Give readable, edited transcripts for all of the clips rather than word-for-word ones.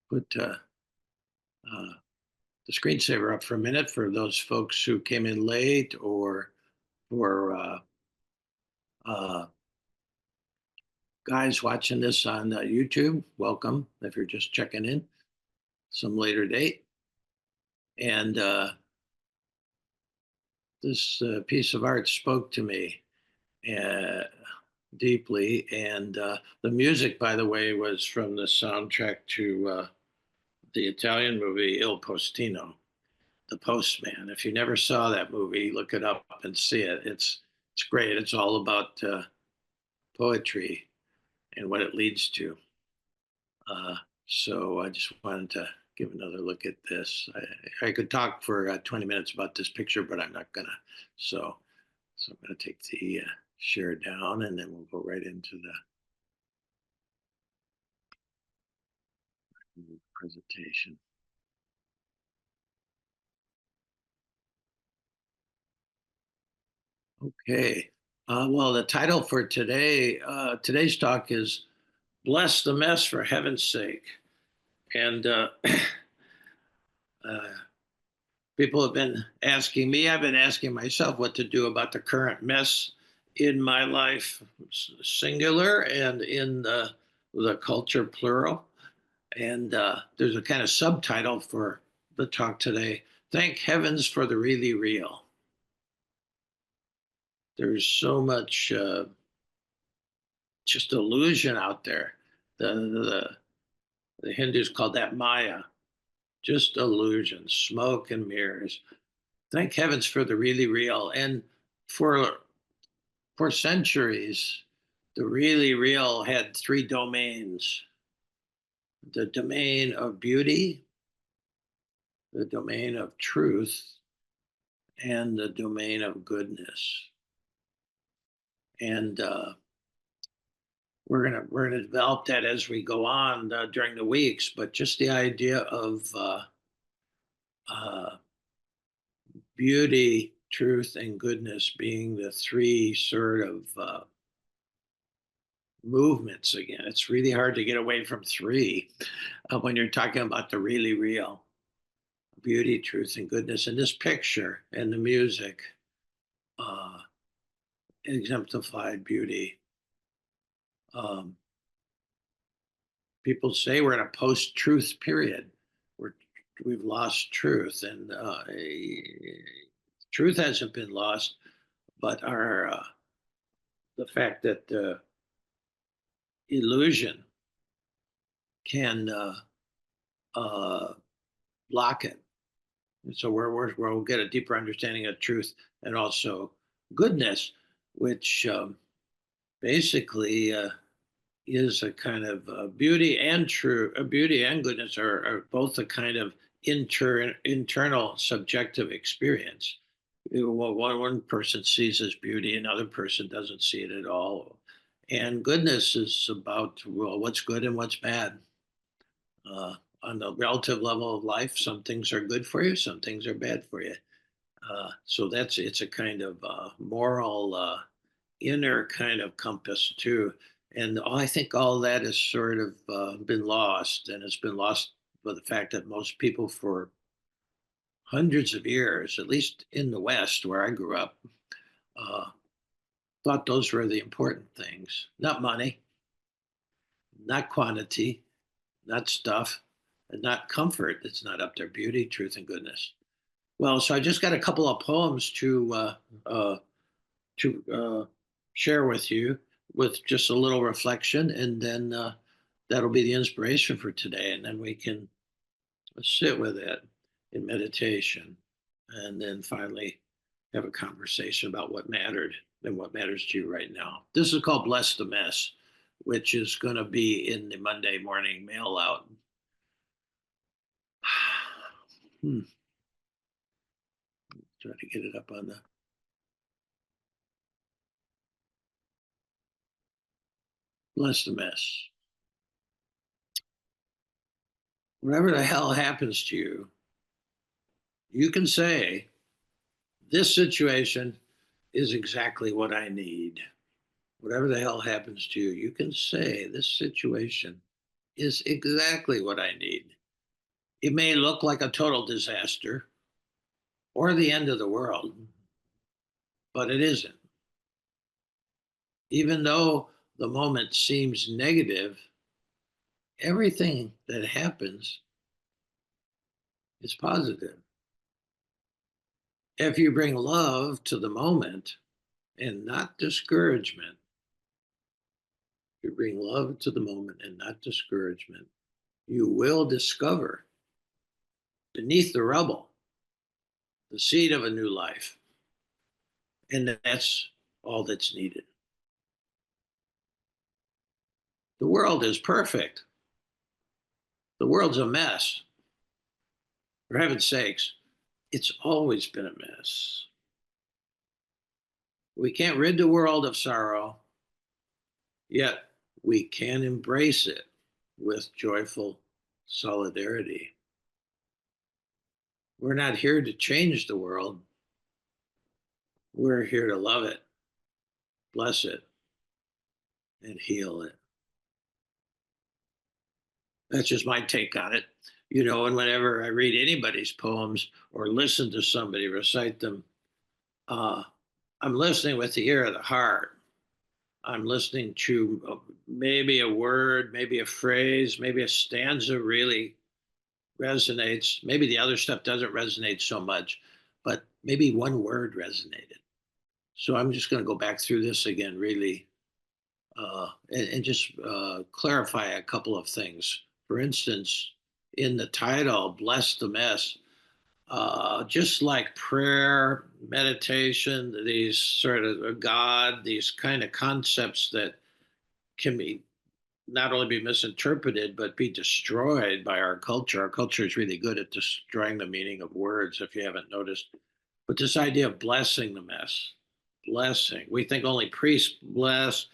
put uh, the screensaver up for a minute for those folks who came in late or for uh, guys watching this on YouTube. Welcome if you're just checking in some later date. And this piece of art spoke to me uh, deeply. And the music, by the way, was from the soundtrack to the Italian movie Il Postino, The Postman. If you never saw that movie, look it up and see it. It's great. It's all about poetry and what it leads to. Uh, so I just wanted to give another look at this. I could talk for 20 minutes about this picture, but I'm not gonna. So, so I'm gonna take the share down, and then we'll go right into the presentation. Okay. Well, the title for today's talk is "Bless the Mess for Heaven's Sake," and uh, people have been asking me, I've been asking myself what to do about the current mess in my life, singular, and in the culture, plural. And there's a kind of subtitle for the talk today: Thank Heavens for the Really Real. There's so much just illusion out there. The Hindus call that Maya, just illusion, smoke and mirrors. Thank heavens for the really real. And for for centuries, the really real had three domains: the domain of beauty, the domain of truth, and the domain of goodness. And we're gonna develop that as we go on during the weeks. But just the idea of uh, beauty, truth, and goodness being the three sort of movements again. It's really hard to get away from three when you're talking about the really real: beauty, truth, and goodness. And this picture and the music uh, exemplified beauty. Um, People say we're in a post-truth period where we've lost truth, and truth hasn't been lost, but our the fact that illusion can uh, block it. And so we'll get a deeper understanding of truth and also goodness, which basically is a kind of beauty and goodness are both a kind of internal subjective experience. One person sees as beauty, another person doesn't see it at all. And goodness is about, well, what's good and what's bad. Uh, on the relative level of life, some things are good for you, some things are bad for you. So it's a kind of moral inner kind of compass too. And I think all that has sort of been lost, and it's been lost by the fact that most people for hundreds of years, at least in the West where I grew up, uh, thought those were the important things: not money, not quantity, not stuff, and not comfort. It's not up there. Beauty, truth, and goodness. Well, so I just got a couple of poems to share with you, with just a little reflection, and then that'll be the inspiration for today, and then we can sit with it in meditation, and then finally have a conversation about what mattered and what matters to you right now. This is called Bless the Mess, which is going to be in the Monday morning mail out. Hmm. Try to get it up on the Bless the Mess. Whatever the hell happens to you, you can say, this situation is exactly what I need. Whatever the hell happens to you, you can say, this situation is exactly what I need. It may look like a total disaster or the end of the world, but it isn't. Even though the moment seems negative, everything that happens is positive. If you bring love to the moment and not discouragement, you bring love to the moment and not discouragement, you will discover beneath the rubble the seed of a new life. And that's all that's needed. The world is perfect. The world's a mess. For heaven's sakes, it's always been a mess. We can't rid the world of sorrow, yet we can embrace it with joyful solidarity. We're not here to change the world. We're here to love it, bless it, and heal it. That's just my take on it. And whenever I read anybody's poems or listen to somebody recite them, uh, I'm listening with the ear of the heart. I'm listening to maybe a word, maybe a phrase, maybe a stanza really resonates. Maybe the other stuff doesn't resonate so much, but maybe one word resonated. So I'm just going to go back through this again, really, and just clarify a couple of things. For instance, in the title, Bless the Mess, just like prayer, meditation, these sort of God, these kind of concepts that can be not only be misinterpreted but be destroyed by our culture. Our culture is really good at destroying the meaning of words, if you haven't noticed. But this idea of blessing the mess, blessing, we think only priests bless,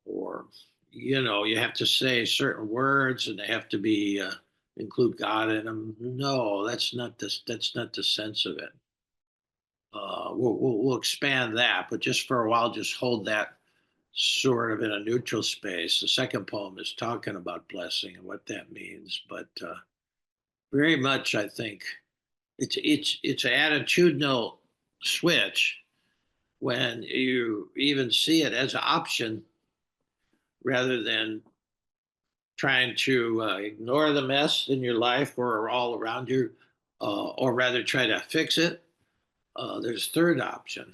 or you have to say certain words and they have to be include God in them. No, that's not this. That's not the sense of it. We'll expand that, but just for a while, just hold that sort of in a neutral space. The second poem is talking about blessing and what that means, but very much, I think it's an attitudinal switch when you even see it as an option rather than trying to ignore the mess in your life or all around you, or rather try to fix it. There's a third option,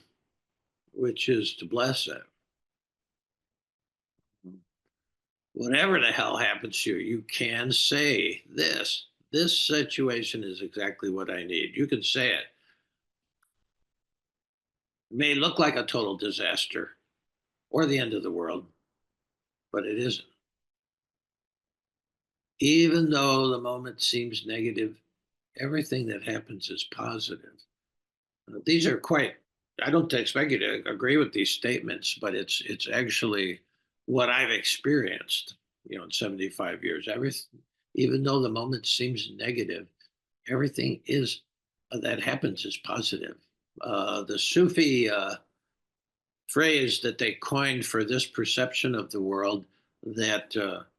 which is to bless it. Whatever the hell happens to you, you can say this. This situation is exactly what I need. You can say it. It may look like a total disaster or the end of the world, but it isn't. Even though the moment seems negative, everything that happens is positive. These are quite, I don't expect you to agree with these statements, but it's actually what I've experienced, in 75 years. Even though the moment seems negative, everything is that happens is positive. The Sufi phrase that they coined for this perception of the world that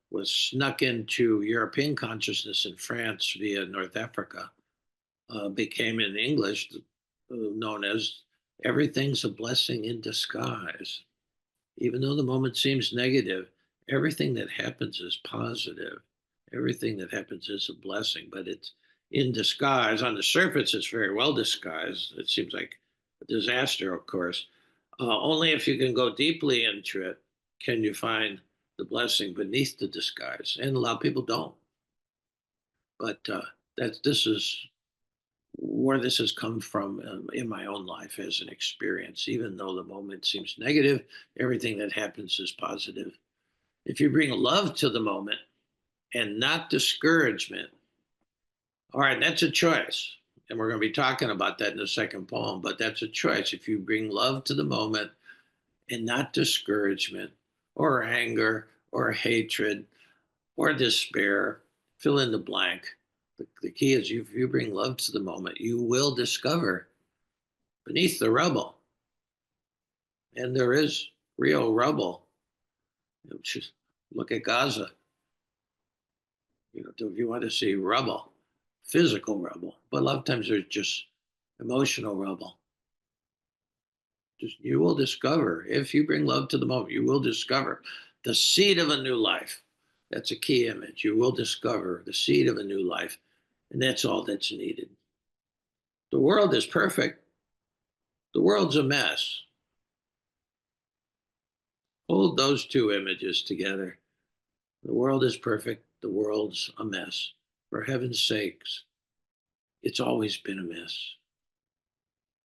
was snuck into European consciousness in France via North Africa became in English known as everything's a blessing in disguise. Even though the moment seems negative, everything that happens is positive. Everything that happens is a blessing, but it's in disguise. On the surface, it's very well disguised. It seems like a disaster, of course. Only if you can go deeply into it can you find the blessing beneath the disguise. And a lot of people don't. But this is where this has come from in my own life as an experience. Even though the moment seems negative, everything that happens is positive. If you bring love to the moment and not discouragement, all right, that's a choice. And we're going to be talking about that in the second poem, but that's a choice. If you bring love to the moment and not discouragement or anger or hatred or despair, fill in the blank. The key is if you bring love to the moment, you will discover beneath the rubble, and there is real rubble. Just look at Gaza. If you want to see rubble, physical rubble, but a lot of times there's just emotional rubble. Just, you will discover, if you bring love to the moment, you will discover the seed of a new life. That's a key image. You will discover the seed of a new life, and that's all that's needed. The world is perfect. The world's a mess. Hold those two images together. The world is perfect. The world's a mess. For heaven's sakes, it's always been a mess.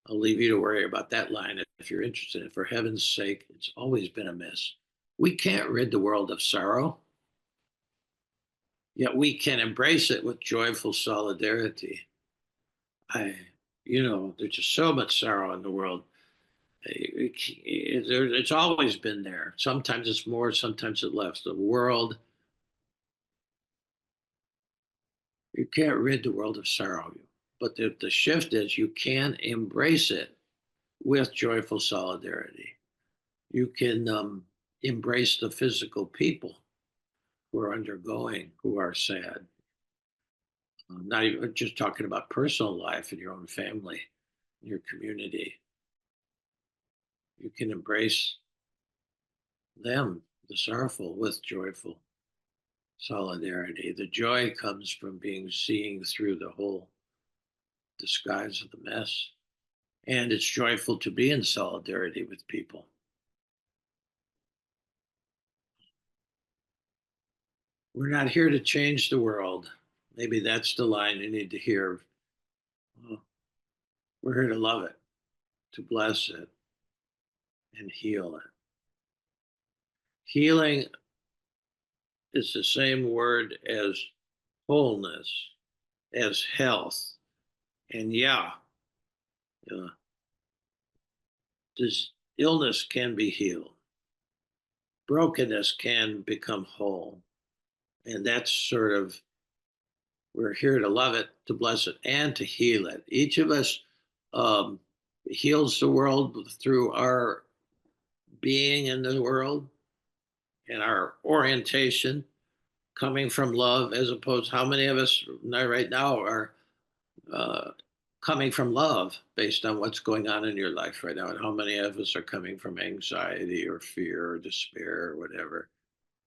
I'll leave you to worry about that line if you're interested in it. For heaven's sake, it's always been a mess. We can't rid the world of sorrow, yet we can embrace it with joyful solidarity. I, there's just so much sorrow in the world. It's always been there. Sometimes it's more, sometimes it's less. The world, you can't rid the world of sorrow. But the shift is you can embrace it with joyful solidarity. You can embrace the physical people who are undergoing, who are sad. Not even just talking about personal life in your own family, in your community. You can embrace them, the sorrowful, with joyful solidarity. The joy comes from seeing through the whole disguise of the mess. And it's joyful to be in solidarity with people. We're not here to change the world. Maybe that's the line you need to hear. We're here to love it, to bless it, and heal it. Healing is the same word as wholeness, as health. And this illness can be healed. Brokenness can become whole. And that's sort of, we're here to love it, to bless it, and to heal it. Each of us heals the world through our being in the world and our orientation coming from love, as opposed how many of us right now are coming from love based on what's going on in your life right now, and how many of us are coming from anxiety or fear or despair or whatever.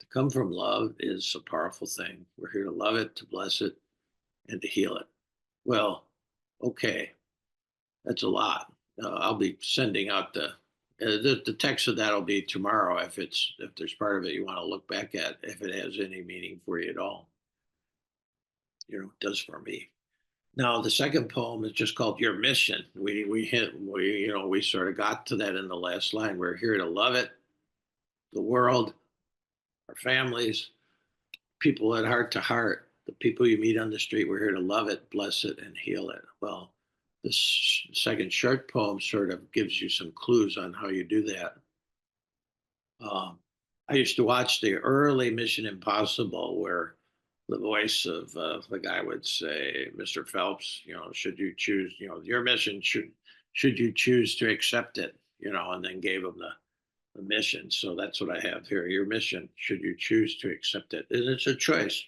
To come from love is a powerful thing. We're here to love it, to bless it, and to heal it. Well, okay, that's a lot. I'll be sending out the text of that will be tomorrow if there's part of it you want to look back at, if it has any meaning for you at all. It does for me. Now the second poem is just called Your Mission. We sort of got to that in the last line. We're here to love it, the world, our families, people at heart to heart, the people you meet on the street. We're here to love it, bless it, and heal it. Well, this second short poem sort of gives you some clues on how you do that. I used to watch the early Mission Impossible, where the voice of the guy would say, "Mr. Phelps, should you choose, your mission, should you choose to accept it, and then gave him the mission." So that's what I have here. Your mission, should you choose to accept it, and it's a choice.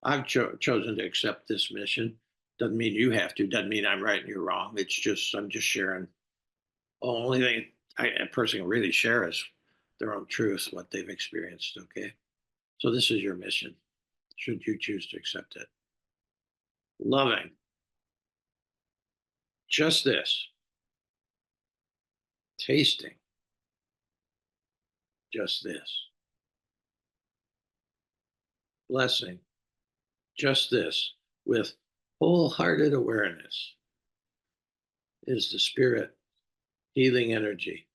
I've chosen to accept this mission. Doesn't mean you have to. Doesn't mean I'm right and you're wrong. It's just I'm just sharing. The only thing a person can really share is their own truth, what they've experienced. Okay, so this is your mission. Should you choose to accept it, loving just this, tasting just this, blessing just this, with wholehearted awareness, is the spirit healing energy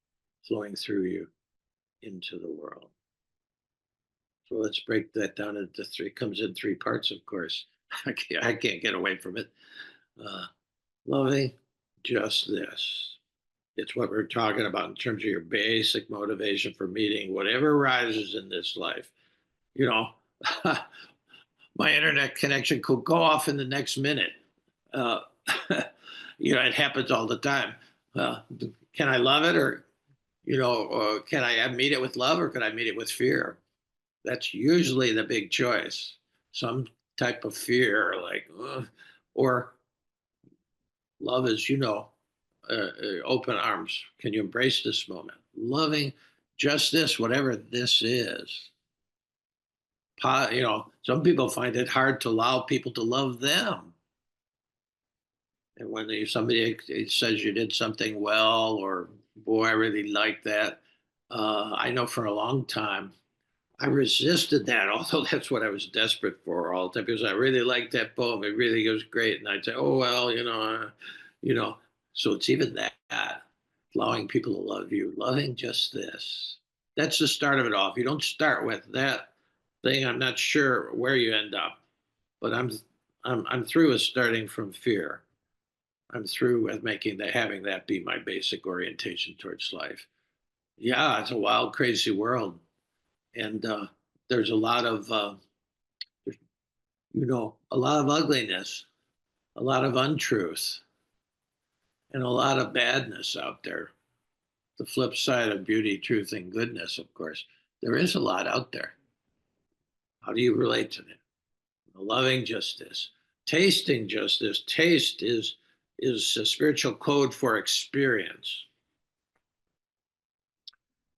flowing through you into the world. So let's break that down into three. It comes in three parts, of course. I can't get away from it. Loving just this. It's what we're talking about in terms of your basic motivation for meeting whatever arises in this life. My internet connection could go off in the next minute. Uh, it happens all the time. Can I love it, or can I meet it with love, or can I meet it with fear? That's usually the big choice. Some type of fear, like, ugh, or love is, open arms. Can you embrace this moment? Loving just this, whatever this is. Some people find it hard to allow people to love them. And when somebody says you did something well, or boy, I really like that. I know for a long time I resisted that, although that's what I was desperate for all the time because I really liked that poem. It really was great, and I'd say, "Oh well, you know." So it's even that allowing people to love you, loving just this. That's the start of it all. If you don't start with that thing, I'm not sure where you end up. But I'm through with starting from fear. I'm through with having that be my basic orientation towards life. Yeah, it's a wild, crazy world, and there's a lot of a lot of ugliness, a lot of untruth, and a lot of badness out there. The flip side of beauty, truth, and goodness, of course, there is a lot out there. How do you relate to it? Loving justice, tasting justice. Taste is a spiritual code for experience.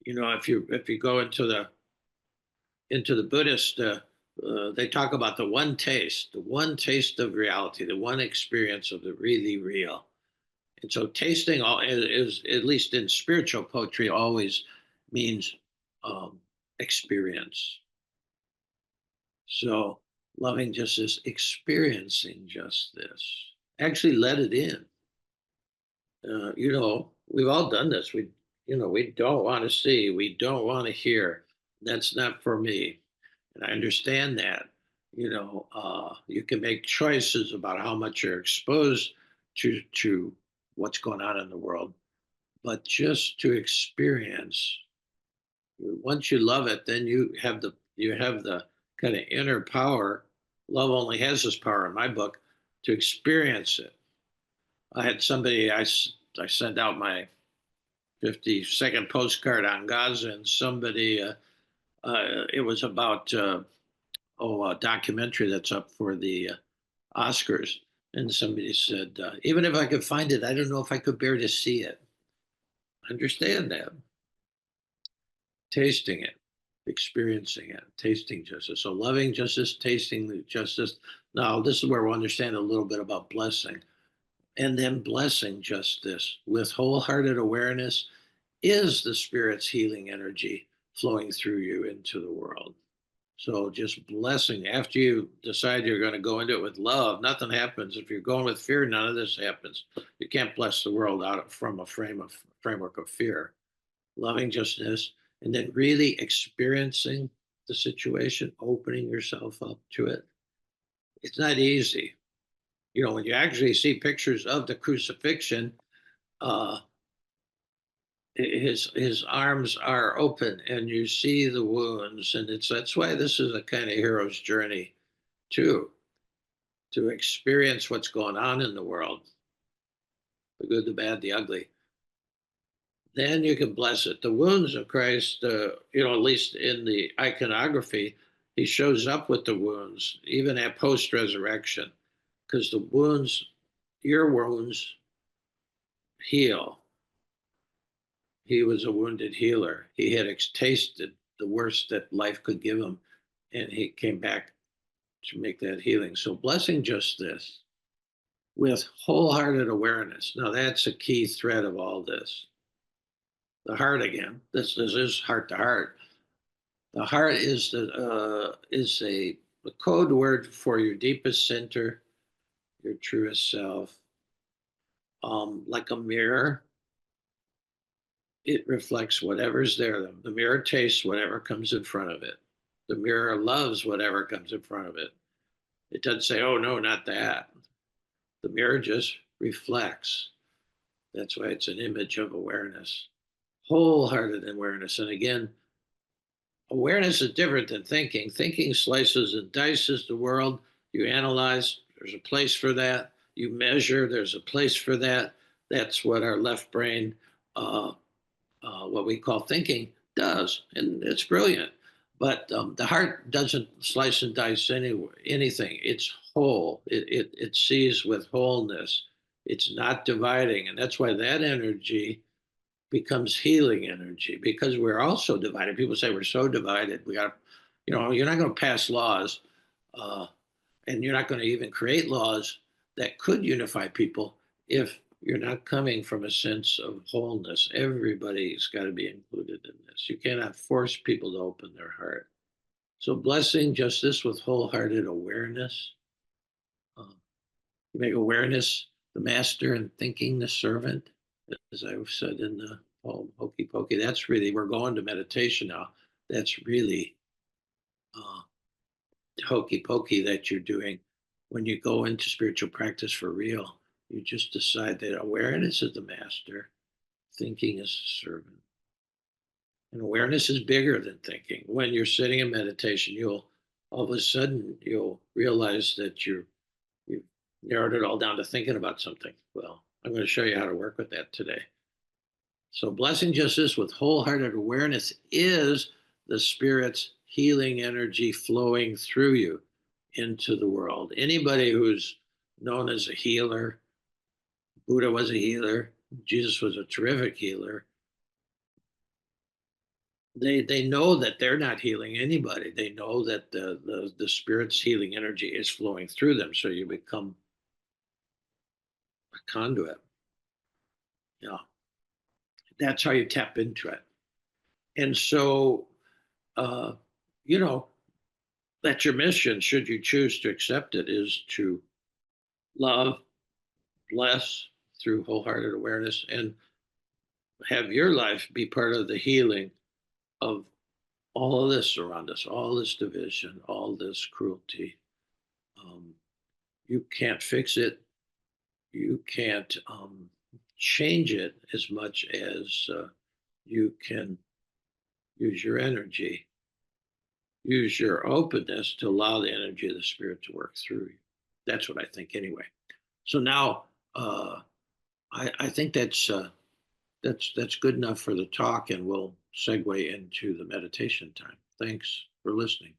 If you go into the Buddhist, they talk about the one taste of reality, the one experience of the really real. And so tasting is, at least in spiritual poetry, always means experience. So loving just this, experiencing just this, actually let it in. We've all done this. We don't want to see, we don't want to hear. That's not for me. And I understand that. You can make choices about how much you're exposed to what's going on in the world, but just to experience. Once you love it, then you have the kind of inner power. Love only has this power in my book to experience it. I had somebody I sent out my 52nd postcard on Gaza, and somebody it was about a documentary that's up for the Oscars, and somebody said, even if I could find it, I don't know if I could bear to see it. Understand that. Tasting it, experiencing it, tasting justice. So loving justice, tasting the justice. Now, this is where we'll understand a little bit about blessing. And then blessing justice with wholehearted awareness is the Spirit's healing energy flowing through you into the world. So just blessing. After you decide you're going to go into it with love, nothing happens. If you're going with fear, none of this happens. You can't bless the world from a framework of fear. Loving justness, and then really experiencing the situation, opening yourself up to it. It's not easy. When you actually see pictures of the crucifixion, uh, his arms are open, and you see the wounds, and that's why this is a kind of hero's journey, too, to experience what's going on in the world, the good, the bad, the ugly. Then you can bless it. The wounds of Christ, at least in the iconography, he shows up with the wounds, even at post resurrection, because the wounds, your wounds, heal. He was a wounded healer. He had tasted the worst that life could give him, and he came back to make that healing. So, blessing just this with wholehearted awareness. Now, that's a key thread of all this. The heart again. This is heart to heart. The heart is a code word for your deepest center, your truest self. Like a mirror, it reflects whatever's there. The mirror tastes whatever comes in front of it. The mirror loves whatever comes in front of it. It doesn't say, "Oh no, not that." The mirror just reflects. That's why it's an image of awareness, wholehearted awareness. And again, awareness is different than thinking. Thinking slices and dices the world. You analyze, there's a place for that. You measure, there's a place for that. That's what our left brain, what we call thinking, does. And it's brilliant. But the heart doesn't slice and dice anything. It's whole. It sees with wholeness. It's not dividing, and that's why that energy becomes healing energy, because we're also divided. People say we're so divided. We got, you're not going to pass laws, uh, and you're not going to even create laws that could unify people if you're not coming from a sense of wholeness. Everybody's got to be included in this. You cannot force people to open their heart. So blessing just this with wholehearted awareness. Uh, you make awareness the master and thinking the servant, as I've said in the poem Hokey Pokey. That's really, we're going to meditation now. That's really uh, hokey pokey that you're doing when you go into spiritual practice for real. You just decide that awareness is the master, thinking is the servant. And awareness is bigger than thinking. When you're sitting in meditation, you'll all of a sudden you'll realize that you've narrowed it all down to thinking about something. Well, I'm going to show you how to work with that today. So blessing just this with wholehearted awareness is the spirit's healing energy flowing through you into the world. Anybody who's known as a healer, Buddha was a healer, Jesus was a terrific healer. They know that they're not healing anybody. They know that the spirit's healing energy is flowing through them. So you become a conduit. Yeah, that's how you tap into it. And so, uh, you know, that's your mission, should you choose to accept it, is to love, bless through wholehearted awareness, and have your life be part of the healing of all of this around us, all this division, all this cruelty. Um, you can't fix it. You can't change it as much as you can use your energy, use your openness to allow the energy of the spirit to work through you. That's what I think, anyway. So now, I think that's good enough for the talk, and we'll segue into the meditation time. Thanks for listening.